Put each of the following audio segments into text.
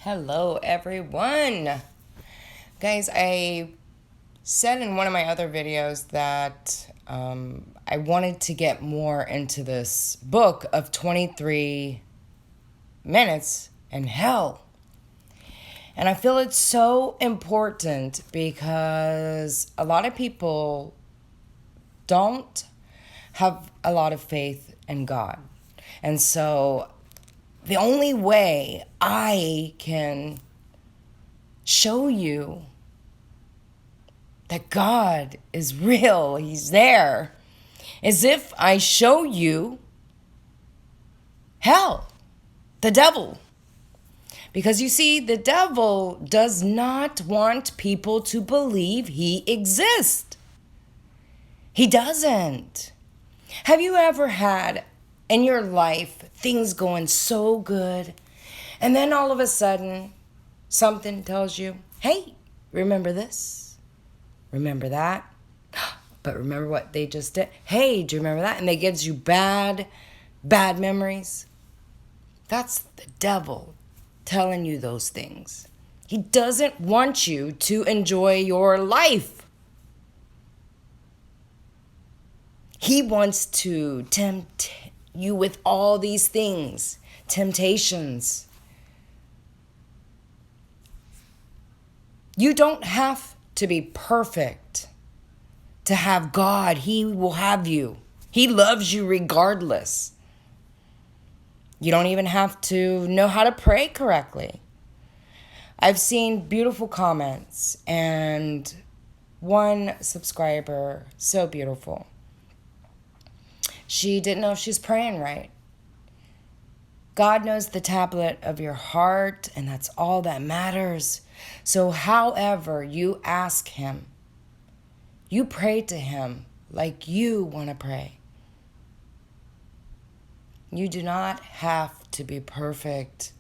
Hello, everyone. Guys, I said in one of my other videos that I wanted to get more into this book of 23 minutes in hell. And I feel it's so important because a lot of people don't have a lot of faith in God. And so the only way I can show you that God is real, He's there, is if I show you hell, the devil. Because you see, the devil does not want people to believe he exists. He doesn't. Have you ever had in your life things going so good, and then all of a sudden something tells you, hey, remember this? Remember that? But remember what they just did? Hey, do you remember that? And they gives you bad memories. That's the devil telling you those things. He doesn't want you to enjoy your life. He wants to tempt you with all these things, temptations. You don't have to be perfect to have God. He will have you. He loves you regardless. You don't even have to know how to pray correctly. I've seen beautiful comments, and one subscriber, so beautiful. She didn't know if she's praying right. God knows the tablet of your heart, and that's all that matters. So however you ask Him, you pray to Him like you want to pray. You do not have to be perfect.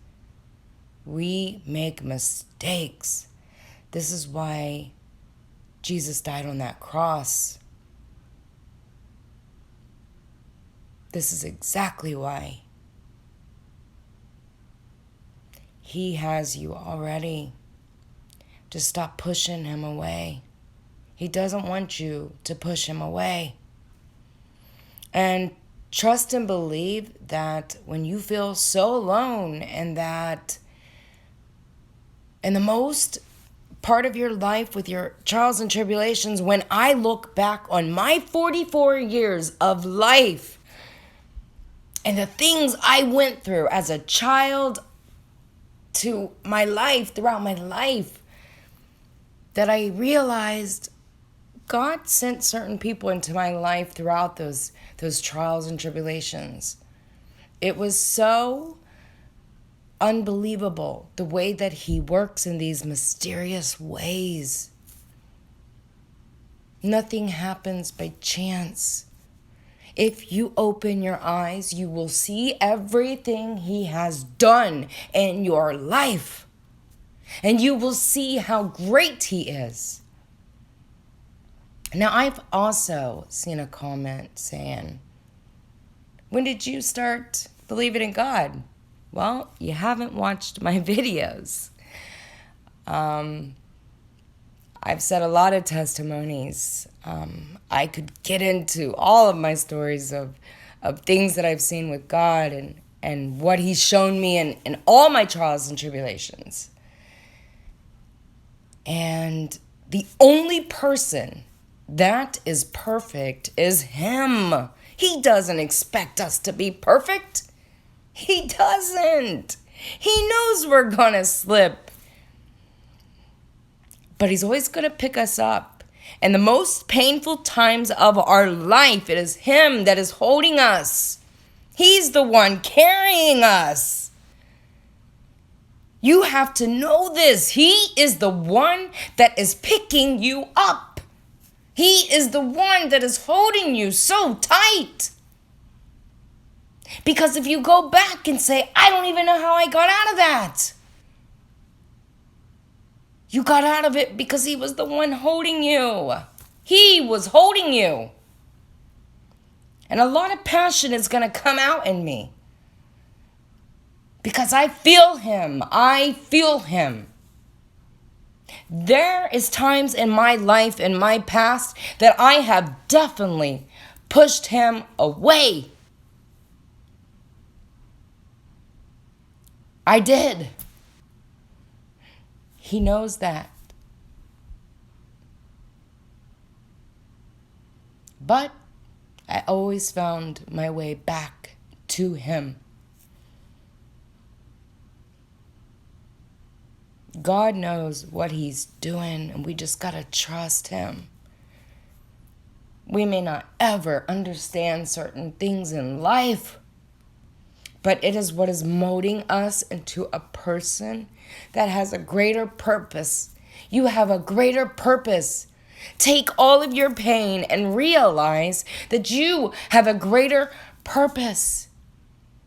We make mistakes. This is why Jesus died on that cross. This is exactly why. He has you already. Just stop pushing Him away. He doesn't want you to push Him away. And trust and believe that when you feel so alone, and that in the most part of your life with your trials and tribulations, when I look back on my 44 years of life and the things I went through as a child to my life, throughout my life, that I realized God sent certain people into my life throughout those trials and tribulations. It was so unbelievable the way that He works in these mysterious ways. Nothing happens by chance. If you open your eyes, you will see everything He has done in your life. And you will see how great He is. Now, I've also seen a comment saying, when did you start believing in God? Well, you haven't watched my videos. I've said a lot of testimonies. I could get into all of my stories of things that I've seen with God and what He's shown me in all my trials and tribulations. And the only person that is perfect is Him. He doesn't expect us to be perfect. He doesn't. He knows we're gonna slip. But He's always gonna pick us up. And the most painful times of our life, it is Him that is holding us. He's the one carrying us. You have to know this. He is the one that is picking you up. He is the one that is holding you so tight. Because if you go back and say, I don't even know how I got out of that. You got out of it because He was the one holding you. He was holding you. And a lot of passion is going to come out in me. Because I feel him. I feel him. There is times in my life, in my past, that I have definitely pushed him away. I did. He knows that. But I always found my way back to him. God knows what he's doing, and we just gotta trust him. We may not ever understand certain things in life, but it is what is molding us into a person that has a greater purpose. You have a greater purpose. Take all of your pain and realize that you have a greater purpose.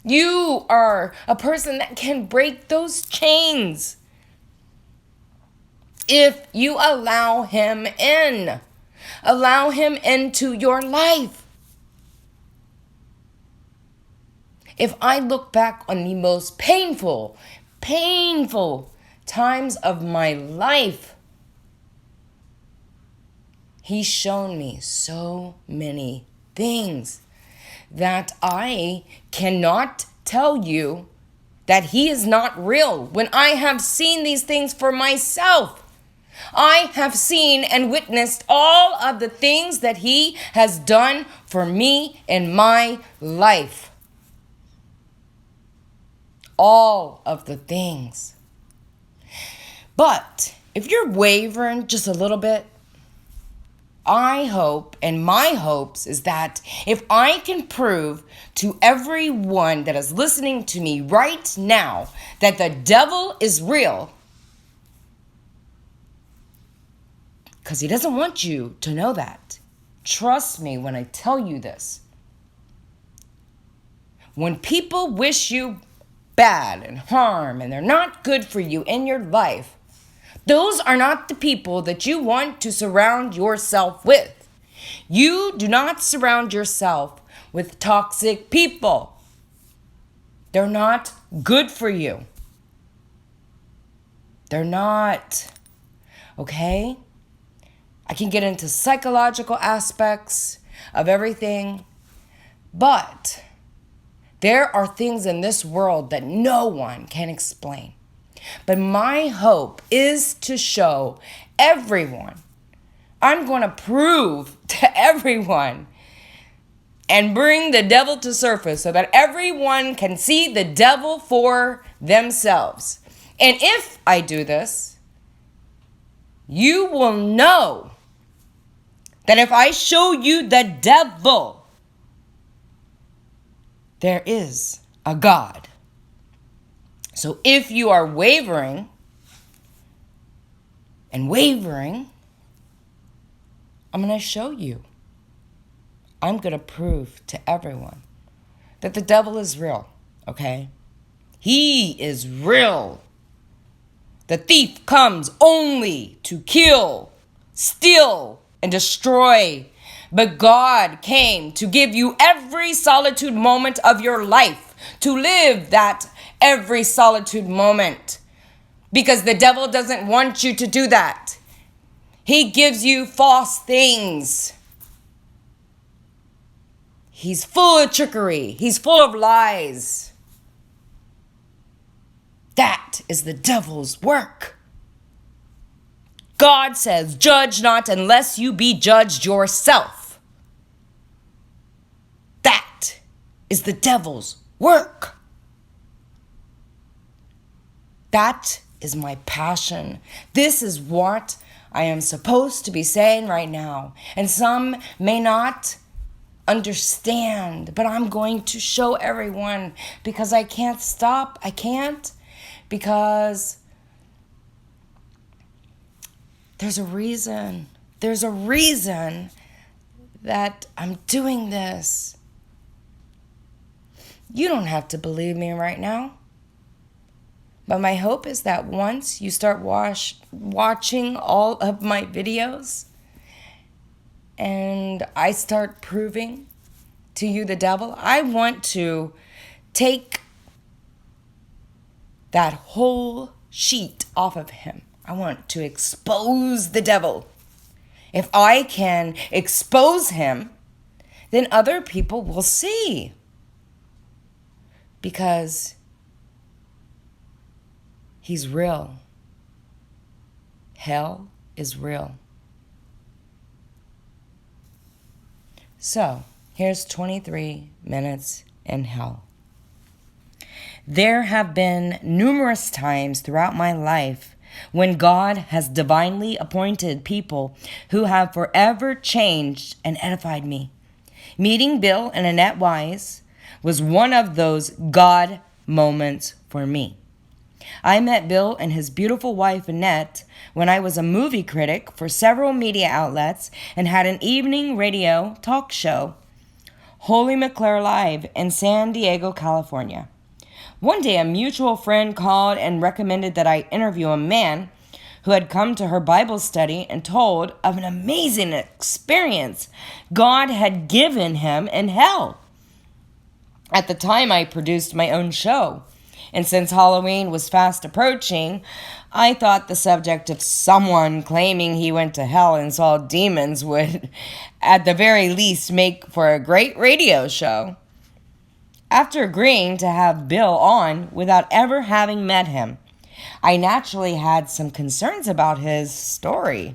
You are a person that can break those chains if you allow him in. Allow him into your life. If I look back on the most painful times of my life, he's shown me so many things that I cannot tell you that he is not real when I have seen these things for myself. I have seen and witnessed all of the things that he has done for me in my life. All of the things. But if you're wavering just a little bit, I hope, and my hopes is that if I can prove to everyone that is listening to me right now that the devil is real, because he doesn't want you to know that. Trust me when I tell you this. When people wish you bad and harm and they're not good for you in your life, those are not the people that you want to surround yourself with. You do not surround yourself with toxic people. They're not good for you. They're not. Okay? I can get into psychological aspects of everything, but there are things in this world that no one can explain. But my hope is to show everyone, I'm going to prove to everyone and bring the devil to surface so that everyone can see the devil for themselves. And if I do this, you will know that if I show you the devil, there is a God. So if you are wavering, I'm going to show you. I'm going to prove to everyone that the devil is real, okay? He is real. The thief comes only to kill, steal, and destroy. But God came to give you every solitude moment of your life, to live that every solitude moment. Because the devil doesn't want you to do that. He gives you false things. He's full of trickery. He's full of lies. That is the devil's work. God says, judge not unless you be judged yourself. That is the devil's work. That is my passion. This is what I am supposed to be saying right now. And some may not understand, but I'm going to show everyone because I can't stop. I can't because there's a reason. There's a reason that I'm doing this. You don't have to believe me right now. But my hope is that once you start watching all of my videos and I start proving to you the devil, I want to take that whole sheet off of him. I want to expose the devil. If I can expose him, then other people will see. Because he's real. Hell is real. So, here's 23 minutes in hell. There have been numerous times throughout my life when God has divinely appointed people who have forever changed and edified me. Meeting Bill and Annette Weiss was one of those God moments for me. I met Bill and his beautiful wife Annette when I was a movie critic for several media outlets and had an evening radio talk show, Holy McClure Live, in San Diego, California. One day, a mutual friend called and recommended that I interview a man who had come to her Bible study and told of an amazing experience God had given him in hell. At the time, I produced my own show, and since Halloween was fast approaching, I thought the subject of someone claiming he went to hell and saw demons would, at the very least, make for a great radio show. After agreeing to have Bill on without ever having met him, I naturally had some concerns about his story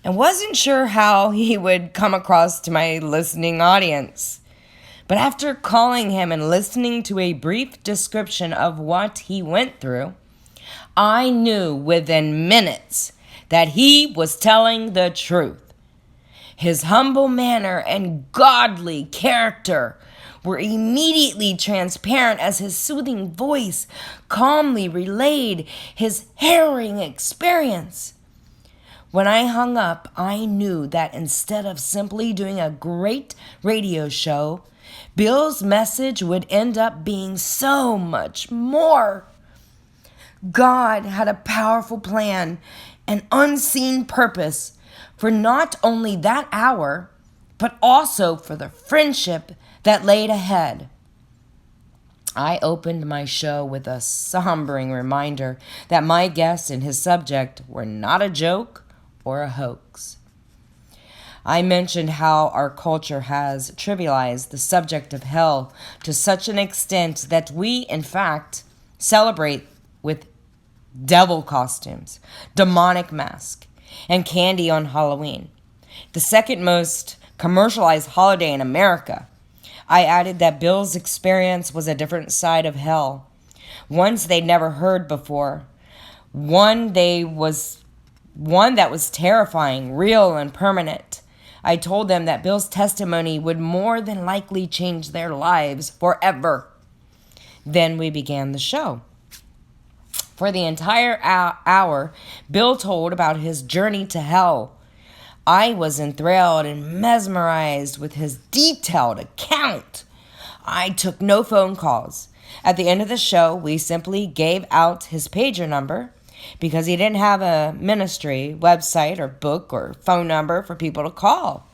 and wasn't sure how he would come across to my listening audience. But after calling him and listening to a brief description of what he went through, I knew within minutes that he was telling the truth. His humble manner and godly character were immediately transparent as his soothing voice calmly relayed his harrowing experience. When I hung up, I knew that instead of simply doing a great radio show, Bill's message would end up being so much more. God had a powerful plan and unseen purpose for not only that hour, but also for the friendship that laid ahead. I opened my show with a sombering reminder that my guest and his subject were not a joke or a hoax. I mentioned how our culture has trivialized the subject of hell to such an extent that we, in fact, celebrate with devil costumes, demonic masks, and candy on Halloween, the second most commercialized holiday in America. I added that Bill's experience was a different side of hell, one they'd never heard before, one that was terrifying, real, and permanent. I told them that Bill's testimony would more than likely change their lives forever. Then we began the show. For the entire hour, Bill told about his journey to hell. I was enthralled and mesmerized with his detailed account. I took no phone calls. At the end of the show, we simply gave out his pager number because he didn't have a ministry website or book or phone number for people to call.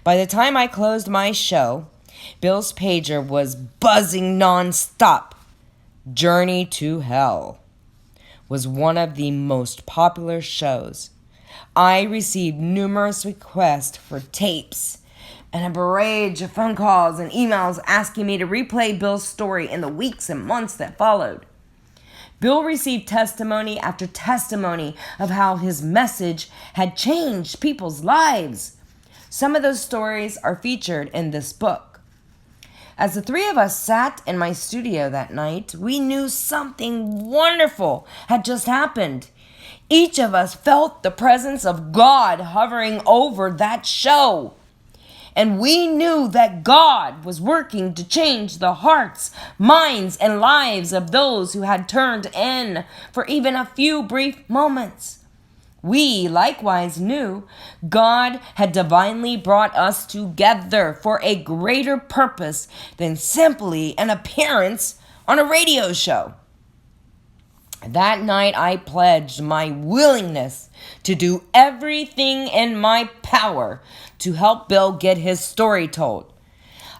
By the time I closed my show, Bill's pager was buzzing nonstop. Journey to Hell was one of the most popular shows. I received numerous requests for tapes and a barrage of phone calls and emails asking me to replay Bill's story in the weeks and months that followed. Bill received testimony after testimony of how his message had changed people's lives. Some of those stories are featured in this book. As the three of us sat in my studio that night, we knew something wonderful had just happened. Each of us felt the presence of God hovering over that show. And we knew that God was working to change the hearts, minds, and lives of those who had turned in for even a few brief moments. We likewise knew God had divinely brought us together for a greater purpose than simply an appearance on a radio show. That night, I pledged my willingness to do everything in my power to help Bill get his story told.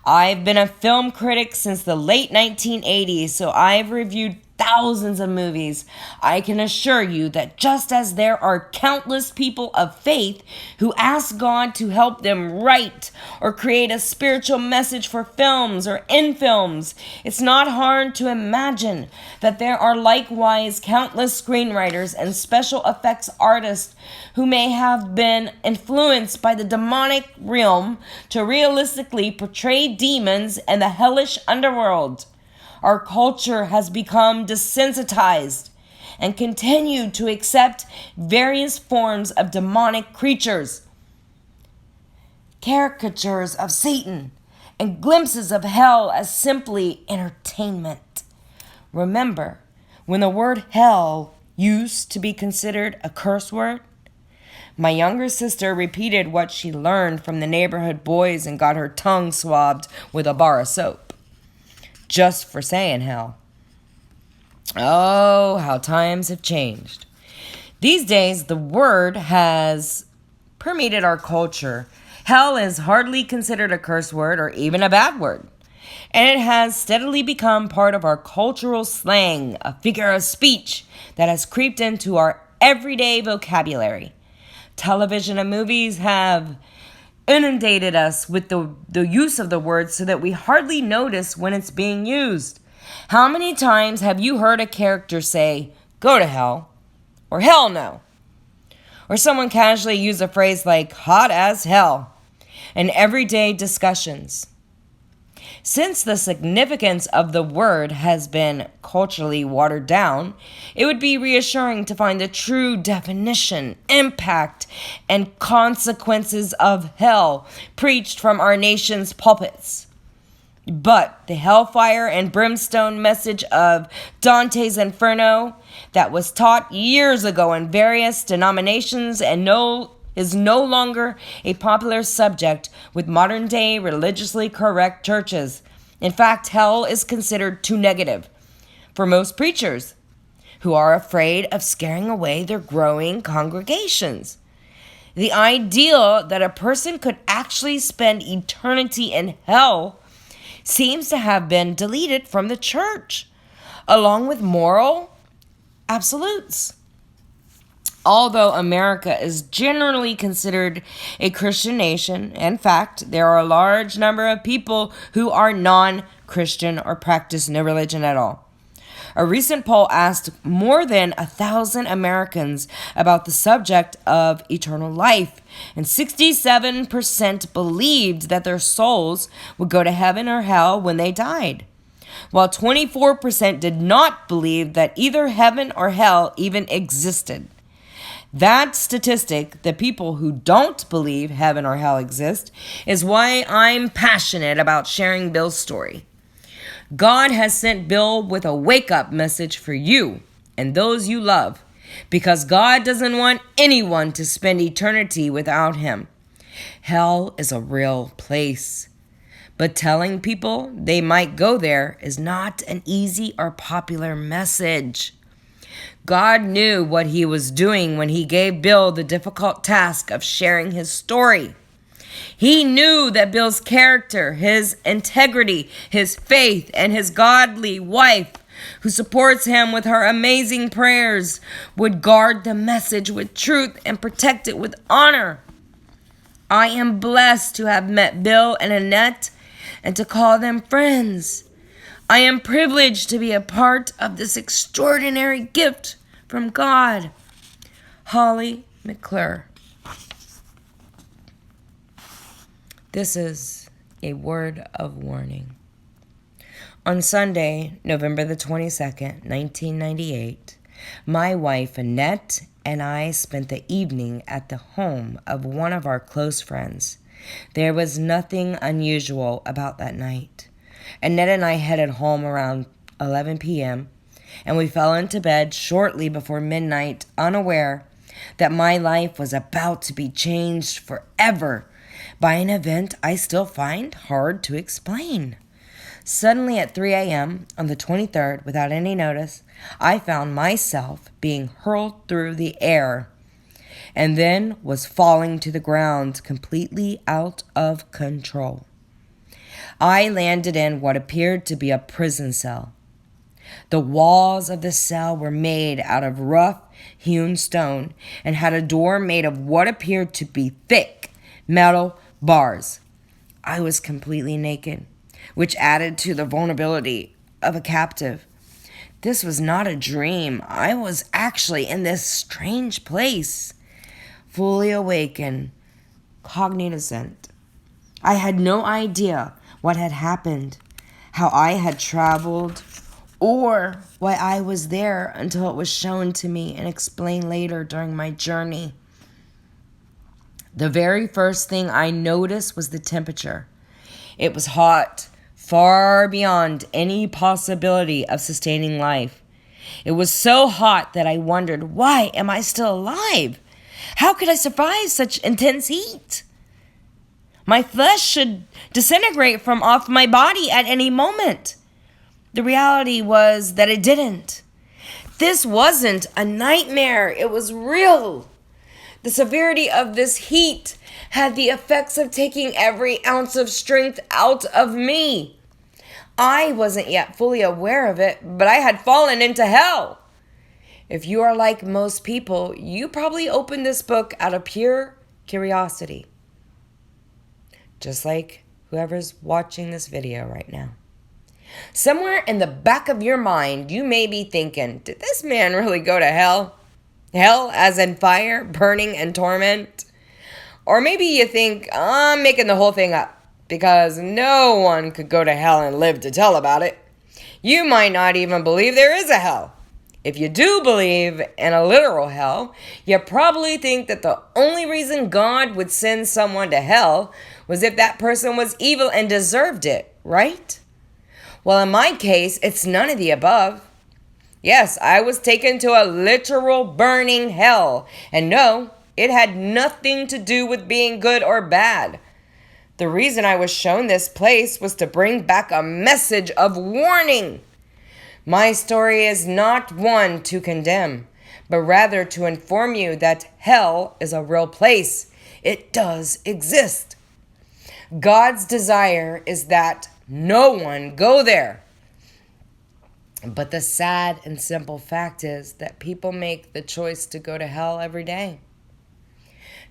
I've been a film critic since the late 1980s, so I've reviewed thousands of movies, I can assure you that just as there are countless people of faith who ask God to help them write or create a spiritual message for films or in films, it's not hard to imagine that there are likewise countless screenwriters and special effects artists who may have been influenced by the demonic realm to realistically portray demons and the hellish underworld. Our culture has become desensitized and continued to accept various forms of demonic creatures, caricatures of Satan, and glimpses of hell as simply entertainment. Remember, when the word hell used to be considered a curse word, my younger sister repeated what she learned from the neighborhood boys and got her tongue swabbed with a bar of soap. Just for saying hell. Oh, how times have changed. These days, the word has permeated our culture. Hell is hardly considered a curse word or even a bad word. And it has steadily become part of our cultural slang, a figure of speech that has creeped into our everyday vocabulary. Television and movies have inundated us with the use of the word so that we hardly notice when it's being used. How many times have you heard a character say, "Go to hell," or "hell no"? Or someone casually use a phrase like "hot as hell" in everyday discussions. Since the significance of the word has been culturally watered down, it would be reassuring to find the true definition, impact, and consequences of hell preached from our nation's pulpits. But the hellfire and brimstone message of Dante's Inferno that was taught years ago in various denominations is no longer a popular subject with modern-day religiously correct churches. In fact, hell is considered too negative for most preachers who are afraid of scaring away their growing congregations. The idea that a person could actually spend eternity in hell seems to have been deleted from the church, along with moral absolutes. Although America is generally considered a Christian nation, in fact, there are a large number of people who are non-Christian or practice no religion at all. A recent poll asked more than 1,000 Americans about the subject of eternal life, and 67% believed that their souls would go to heaven or hell when they died, while 24% did not believe that either heaven or hell even existed. That statistic, the people who don't believe heaven or hell exist, is why I'm passionate about sharing Bill's story. God has sent Bill with a wake-up message for you and those you love, because God doesn't want anyone to spend eternity without him. Hell is a real place, but telling people they might go there is not an easy or popular message. God knew what he was doing when he gave Bill the difficult task of sharing his story. He knew that Bill's character, his integrity, his faith, and his godly wife, who supports him with her amazing prayers, would guard the message with truth and protect it with honor. I am blessed to have met Bill and Annette and to call them friends. I am privileged to be a part of this extraordinary gift from God. Holly McClure. This is a word of warning. On Sunday, November the 22nd, 1998, my wife Annette and I spent the evening at the home of one of our close friends. There was nothing unusual about that night. Annette and I headed home around 11 p.m., and we fell into bed shortly before midnight, unaware that my life was about to be changed forever by an event I still find hard to explain. Suddenly at 3 a.m. on the 23rd, without any notice, I found myself being hurled through the air and then was falling to the ground completely out of control. I landed in what appeared to be a prison cell. The walls of the cell were made out of rough-hewn stone and had a door made of what appeared to be thick metal bars. I was completely naked, which added to the vulnerability of a captive. This was not a dream. I was actually in this strange place, fully awakened, cognizant. I had no idea what had happened, how I had traveled, or why I was there until it was shown to me and explained later during my journey. The very first thing I noticed was the temperature. It was hot, far beyond any possibility of sustaining life. It was so hot that I wondered, why am I still alive? How could I survive such intense heat? My flesh should disintegrate from off my body at any moment. The reality was that it didn't. This wasn't a nightmare. It was real. The severity of this heat had the effects of taking every ounce of strength out of me. I wasn't yet fully aware of it, but I had fallen into hell. If you are like most people, you probably opened this book out of pure curiosity. Just like whoever's watching this video right now. Somewhere in the back of your mind, you may be thinking, did this man really go to hell? Hell as in fire, burning, and torment? Or maybe you think, I'm making the whole thing up because no one could go to hell and live to tell about it. You might not even believe there is a hell. If you do believe in a literal hell, you probably think that the only reason God would send someone to hell was if that person was evil and deserved it, right? Well, in my case, it's none of the above. Yes, I was taken to a literal burning hell. And no, it had nothing to do with being good or bad. The reason I was shown this place was to bring back a message of warning. My story is not one to condemn, but rather to inform you that hell is a real place. It does exist. God's desire is that no one go there. But the sad and simple fact is that people make the choice to go to hell every day.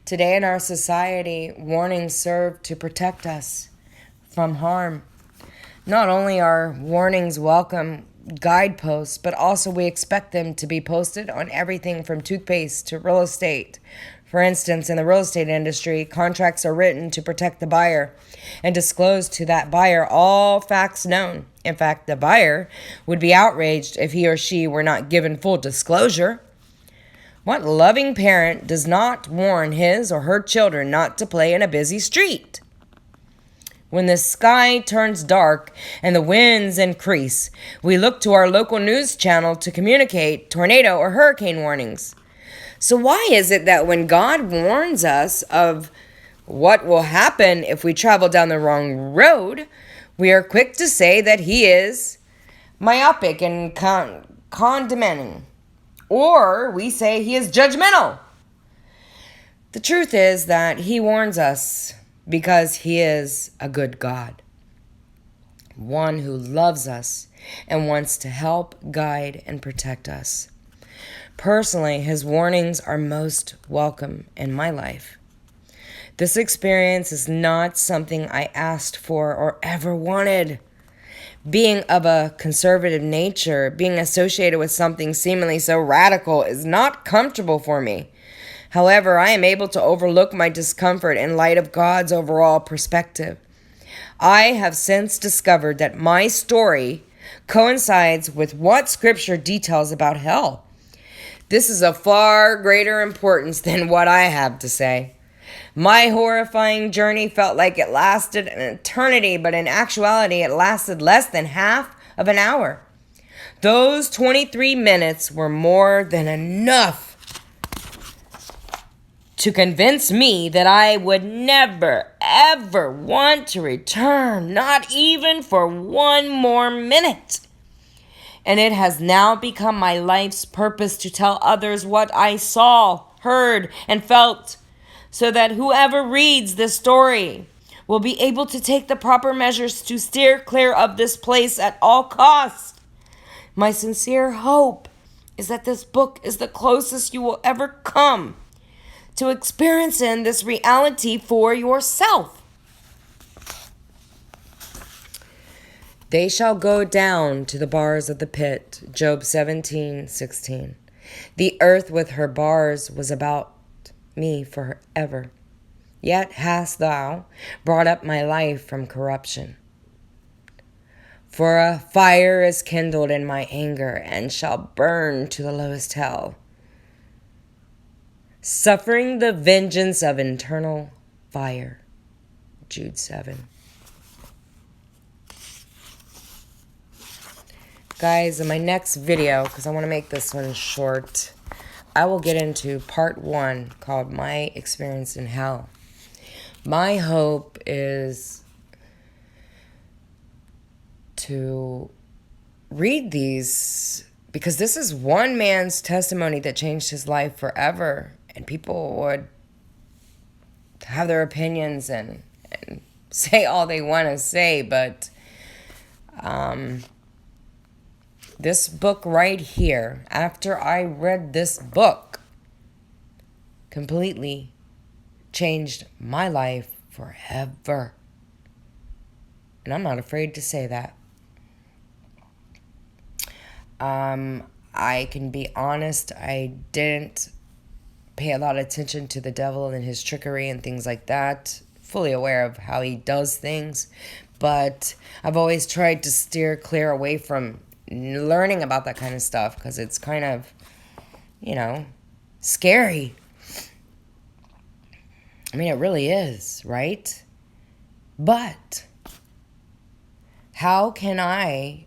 Today in our society, warnings serve to protect us from harm. Not only are warnings welcome guideposts, but also we expect them to be posted on everything from toothpaste to real estate. For instance, in the real estate industry, contracts are written to protect the buyer and disclose to that buyer all facts known. In fact, the buyer would be outraged if he or she were not given full disclosure. What loving parent does not warn his or her children not to play in a busy street? When the sky turns dark and the winds increase, we look to our local news channel to communicate tornado or hurricane warnings. So why is it that when God warns us of what will happen if we travel down the wrong road, we are quick to say that he is myopic and condemning, or we say he is judgmental? The truth is that he warns us because he is a good God, one who loves us and wants to help, guide, and protect us. Personally, his warnings are most welcome in my life. This experience is not something I asked for or ever wanted. Being of a conservative nature, being associated with something seemingly so radical is not comfortable for me. However, I am able to overlook my discomfort in light of God's overall perspective. I have since discovered that my story coincides with what Scripture details about hell. This is of far greater importance than what I have to say. My horrifying journey felt like it lasted an eternity, but in actuality, it lasted less than half of an hour. Those 23 minutes were more than enough to convince me that I would never, ever want to return, not even for one more minute. And it has now become my life's purpose to tell others what I saw, heard, and felt, so that whoever reads this story will be able to take the proper measures to steer clear of this place at all costs. My sincere hope is that this book is the closest you will ever come to experiencing this reality for yourself. They shall go down to the bars of the pit. Job 17:16. The earth with her bars was about me forever. Yet hast thou brought up my life from corruption. For a fire is kindled in my anger, and shall burn to the lowest hell, suffering the vengeance of eternal fire. Jude 7. Guys, in my next video, because I want to make this one short, I will get into part 1 called My Experience in Hell. My hope is to read these because this is one man's testimony that changed his life forever, and people would have their opinions and say all they want to say, but this book right here, after I read this book, completely changed my life forever. And I'm not afraid to say that. I can be honest, I didn't pay a lot of attention to the devil and his trickery and things like that. Fully aware of how he does things. But I've always tried to steer clear away from learning about that kind of stuff because it's kind of, scary. I mean, it really is, right? But how can I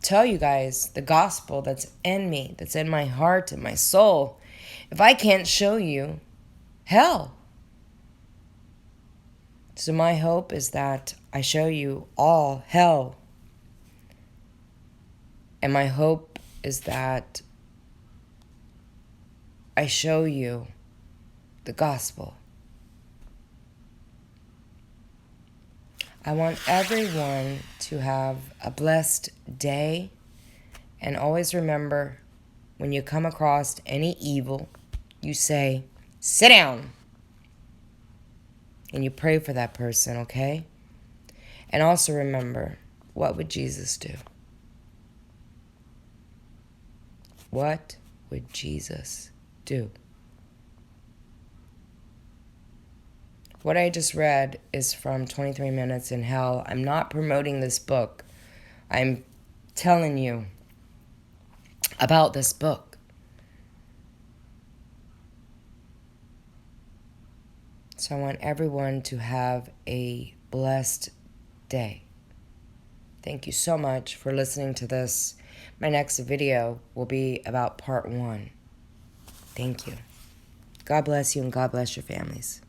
tell you guys the gospel that's in me, that's in my heart and my soul, if I can't show you hell? So my hope is that I show you all hell. And my hope is that I show you the gospel. I want everyone to have a blessed day. And always remember, when you come across any evil, you say, sit down. And you pray for that person, okay? And also remember, what would Jesus do? What would Jesus do? What I just read is from 23 Minutes in Hell. I'm not promoting this book. I'm telling you about this book. So I want everyone to have a blessed day. Thank you so much for listening to this. My next video will be about part 1. Thank you. God bless you and God bless your families.